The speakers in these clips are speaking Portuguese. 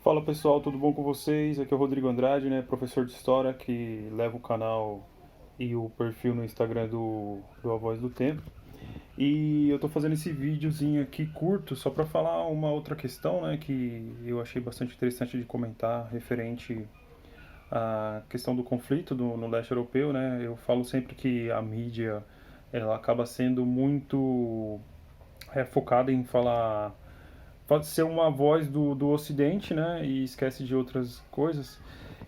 Fala pessoal, tudo bom com vocês? Aqui é o Rodrigo Andrade, né, professor de História que leva o canal e o perfil no Instagram do A Voz do Tempo. E eu tô fazendo esse videozinho aqui curto só para falar uma outra questão, né, que eu achei bastante interessante de comentar referente à questão do conflito no leste europeu, né? Eu falo sempre que a mídia ela acaba sendo muito focada em falar pode ser uma voz do Ocidente, né? E esquece de outras coisas.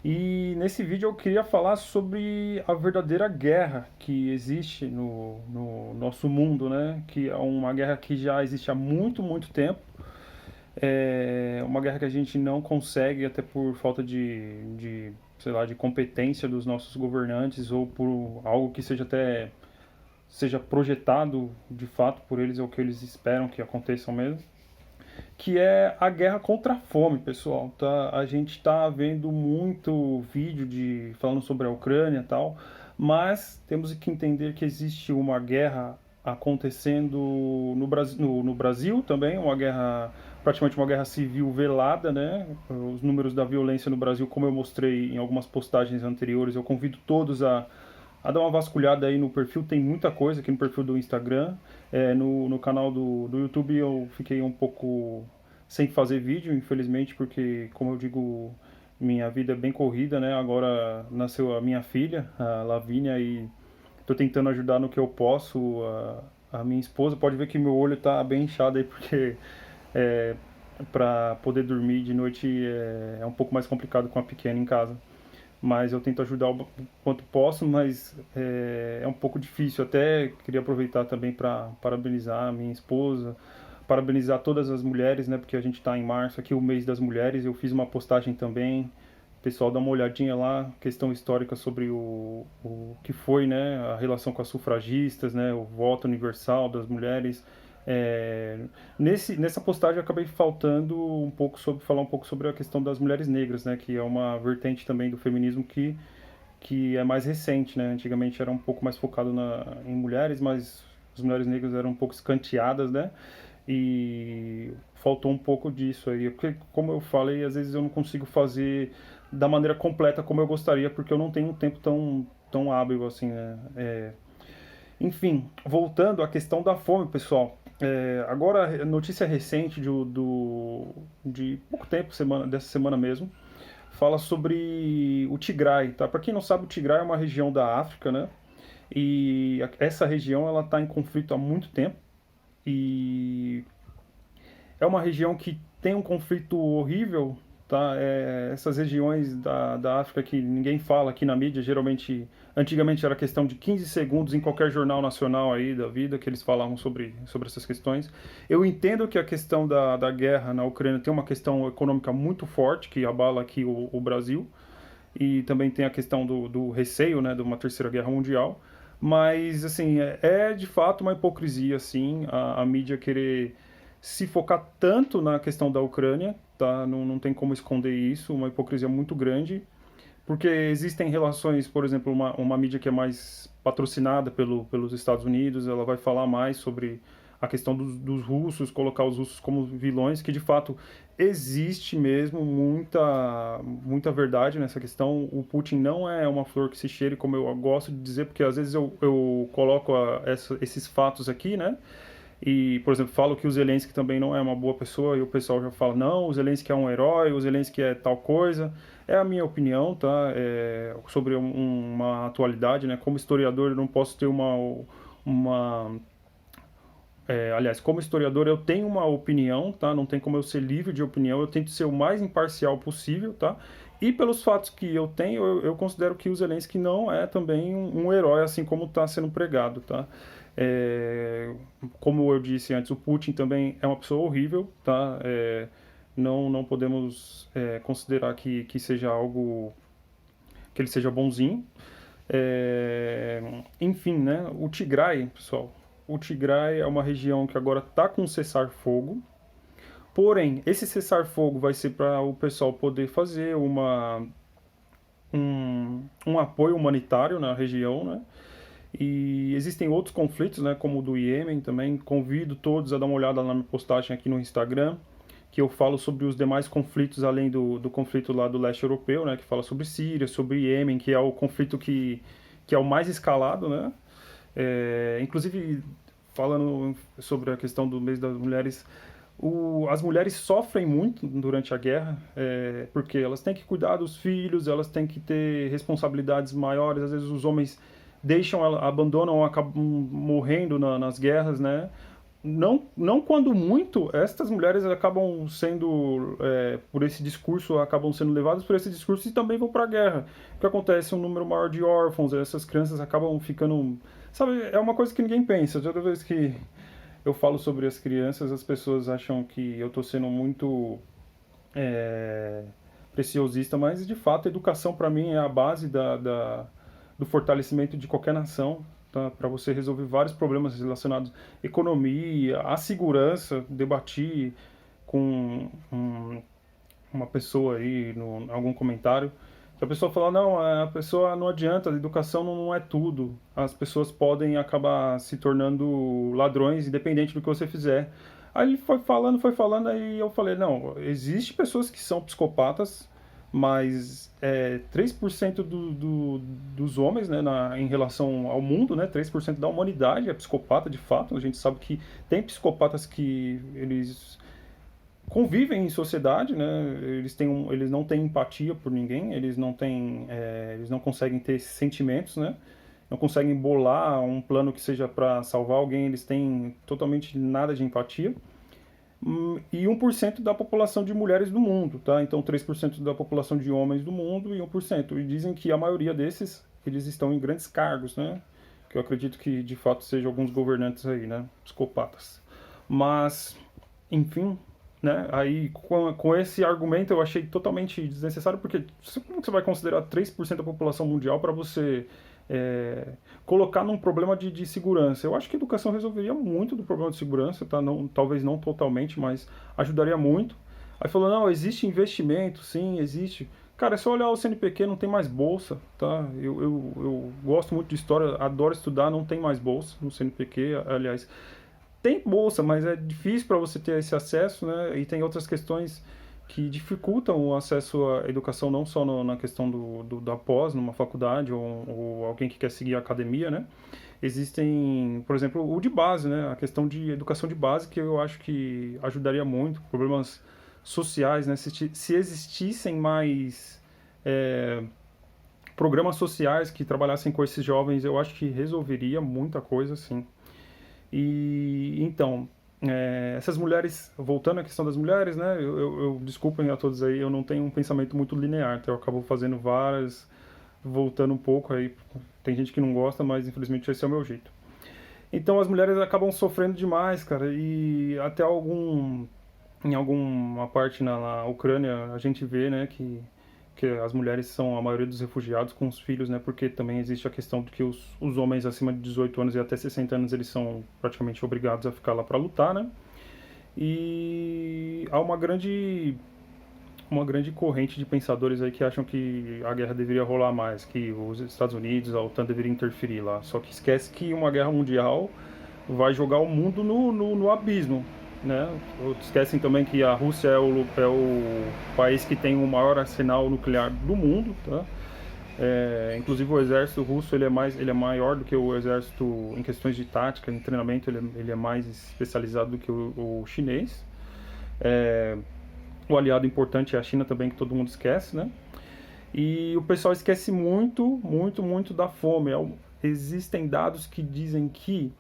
E nesse vídeo eu queria falar sobre a verdadeira guerra que existe no nosso mundo, né? Que é uma guerra que já existe há muito, muito tempo. É uma guerra que a gente não consegue, até por falta sei lá, de competência dos nossos governantes ou por algo que seja até seja projetado de fato por eles ou que eles esperam que aconteçam mesmo, que é a guerra contra a fome, pessoal. Tá? A gente está vendo muito vídeo falando sobre a Ucrânia e tal, mas temos que entender que existe uma guerra acontecendo no Brasil também, uma guerra, praticamente uma guerra civil velada, né? Os números da violência no Brasil, como eu mostrei em algumas postagens anteriores, eu convido todos a dar uma vasculhada aí no perfil, tem muita coisa aqui no perfil do Instagram. No canal do YouTube eu fiquei um pouco sem fazer vídeo, infelizmente, porque, como eu digo, minha vida é bem corrida, né? Agora nasceu a minha filha, a Lavínia, e tô tentando ajudar no que eu posso. A minha esposa pode ver que meu olho tá bem inchado aí, porque é, para poder dormir de noite é um pouco mais complicado com a pequena em casa, mas eu tento ajudar o quanto posso, mas é um pouco difícil. Até queria aproveitar também para parabenizar a minha esposa, parabenizar todas as mulheres, né? Porque a gente está em março, aqui o mês das mulheres. Eu fiz uma postagem também. O pessoal dá uma olhadinha lá, questão histórica sobre o que foi, né? A relação com as sufragistas, né? O voto universal das mulheres. É, nessa postagem eu acabei faltando um pouco sobre falar um pouco sobre a questão das mulheres negras, né, que é uma vertente também do feminismo que é mais recente, né? Antigamente era um pouco mais focado em mulheres, mas as mulheres negras eram um pouco escanteadas, né? E faltou um pouco disso aí. Porque, como eu falei, às vezes eu não consigo fazer da maneira completa como eu gostaria, porque eu não tenho um tempo tão hábil assim, né? Enfim, voltando à questão da fome, pessoal. Agora, notícia recente de pouco tempo, dessa semana mesmo, fala sobre o Tigray, tá? Para quem não sabe, o Tigray é uma região da África, né? E essa região ela está em conflito há muito tempo e é uma região que tem um conflito horrível, tá? Essas regiões da África que ninguém fala aqui na mídia, geralmente, antigamente era questão de 15 segundos em qualquer jornal nacional aí da vida que eles falavam sobre essas questões. Eu entendo que a questão da guerra na Ucrânia tem uma questão econômica muito forte que abala aqui o Brasil e também tem a questão do receio, né, de uma terceira guerra mundial. Mas, assim, é de fato uma hipocrisia, assim, a mídia querer se focar tanto na questão da Ucrânia, tá? Não tem como esconder isso, uma hipocrisia muito grande, porque existem relações, por exemplo, uma mídia que é mais patrocinada pelos Estados Unidos, ela vai falar mais sobre a questão dos russos, colocar os russos como vilões, que de fato existe mesmo muita verdade nessa questão. O Putin não é uma flor que se cheire, como eu gosto de dizer, porque às vezes eu coloco esses fatos aqui, né? E, por exemplo, falo que o Zelensky também não é uma boa pessoa e o pessoal já fala, não, o Zelensky é um herói, o Zelensky é tal coisa. É a minha opinião, tá? Sobre uma atualidade, né? Como historiador eu não posso ter uma aliás, como historiador eu tenho uma opinião, tá? Não tem como eu ser livre de opinião, eu tento ser o mais imparcial possível, tá? E pelos fatos que eu tenho, eu considero que o Zelensky não é também um herói, assim como está sendo pregado, tá? É, como eu disse antes, o Putin também é uma pessoa horrível, tá? Não podemos considerar que seja algo, que ele seja bonzinho. Enfim, né? O Tigray, pessoal, o Tigray é uma região que agora está com cessar-fogo. Porém, esse cessar-fogo vai ser para o pessoal poder fazer um apoio humanitário na região, né? E existem outros conflitos, né, como o do Iêmen também. Convido todos a dar uma olhada na minha postagem aqui no Instagram, que eu falo sobre os demais conflitos além do conflito lá do leste europeu, né, que fala sobre Síria, sobre Iêmen, que é o conflito que é o mais escalado, né? Inclusive, falando sobre a questão do mês das mulheres, as mulheres sofrem muito durante a guerra, porque elas têm que cuidar dos filhos, elas têm que ter responsabilidades maiores, às vezes os homens deixam, abandonam ou acabam morrendo nas guerras, né? Não quando muito, estas mulheres acabam sendo, por esse discurso, acabam sendo levadas por esse discurso e também vão para a guerra. O que acontece? Um número maior de órfãos, essas crianças acabam ficando. Sabe, é uma coisa que ninguém pensa. Toda vez que eu falo sobre as crianças, as pessoas acham que eu estou sendo muito é, preciosista, mas de fato a educação para mim é a base do fortalecimento de qualquer nação, tá? Para você resolver vários problemas relacionados à economia, à segurança, debati com uma pessoa aí, algum comentário, que a pessoa fala, não, a pessoa não adianta, a educação não é tudo. As pessoas podem acabar se tornando ladrões, independente do que você fizer. Aí ele foi falando, aí eu falei, não, existe pessoas que são psicopatas, mas 3% dos homens, né, em relação ao mundo, né, 3% da humanidade é psicopata, de fato. A gente sabe que tem psicopatas que eles convivem em sociedade, né? Eles não têm empatia por ninguém, eles não conseguem ter sentimentos, né? Não conseguem bolar um plano que seja para salvar alguém, eles têm totalmente nada de empatia. E 1% da população de mulheres do mundo, tá? Então 3% da população de homens do mundo e 1%. E dizem que a maioria desses, eles estão em grandes cargos, né? Que eu acredito que de fato sejam alguns governantes aí, né? Psicopatas. Mas, enfim, né? Aí com esse argumento eu achei totalmente desnecessário, porque como você vai considerar 3% da população mundial para você colocar num problema de segurança? Eu acho que a educação resolveria muito do problema de segurança, tá? Não, talvez não totalmente, mas ajudaria muito. Aí falou, não, existe investimento, sim, existe. Cara, é só olhar o CNPq, não tem mais bolsa, tá? Eu gosto muito de história, adoro estudar, não tem mais bolsa no CNPq, aliás. Tem bolsa, mas é difícil para você ter esse acesso, né? E tem outras questões que dificultam o acesso à educação, não só na questão da pós, numa faculdade, ou alguém que quer seguir a academia, né? Existem, por exemplo, o de base, né? A questão de educação de base, que eu acho que ajudaria muito. Problemas sociais, né? Se existissem mais programas sociais que trabalhassem com esses jovens, eu acho que resolveria muita coisa, sim. E então, essas mulheres, voltando à questão das mulheres, né? Desculpem a todos aí, eu não tenho um pensamento muito linear, então eu acabo fazendo várias, voltando um pouco aí. Tem gente que não gosta, mas infelizmente esse é o meu jeito. Então as mulheres acabam sofrendo demais, cara, e até em alguma parte na Ucrânia a gente vê, né, que as mulheres são a maioria dos refugiados com os filhos, né? Porque também existe a questão de que os homens acima de 18 anos e até 60 anos eles são praticamente obrigados a ficar lá para lutar, né? E há uma grande corrente de pensadores aí que acham que a guerra deveria rolar mais, que os Estados Unidos, a OTAN deveria interferir lá. Só que esquece que uma guerra mundial vai jogar o mundo no abismo, né? Esquecem também que a Rússia é o país que tem o maior arsenal nuclear do mundo, tá? Inclusive o exército russo ele é maior do que o exército em questões de tática, em treinamento ele é mais especializado do que o chinês. O aliado importante é a China também, que todo mundo esquece, né? E o pessoal esquece muito da fome. Existem dados que dizem que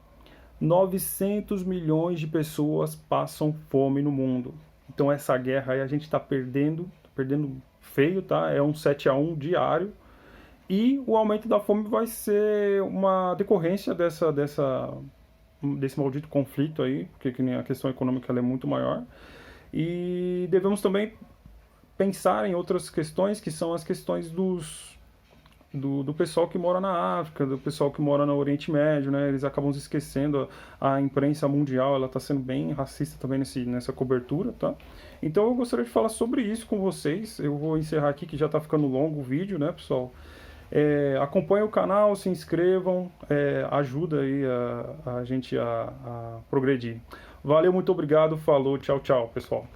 900 milhões de pessoas passam fome no mundo. Então essa guerra aí a gente está perdendo feio, tá? É um 7-1 diário. E o aumento da fome vai ser uma decorrência desse maldito conflito aí, porque que nem a questão econômica ela é muito maior. E devemos também pensar em outras questões, que são as questões do pessoal que mora na África, do pessoal que mora no Oriente Médio, né? Eles acabam se esquecendo. A imprensa mundial ela está sendo bem racista também nessa cobertura, tá? Então eu gostaria de falar sobre isso com vocês. Eu vou encerrar aqui, que já está ficando longo o vídeo, né, pessoal? Acompanhem o canal, se inscrevam, ajuda aí a gente a progredir. Valeu, muito obrigado, falou, tchau, pessoal.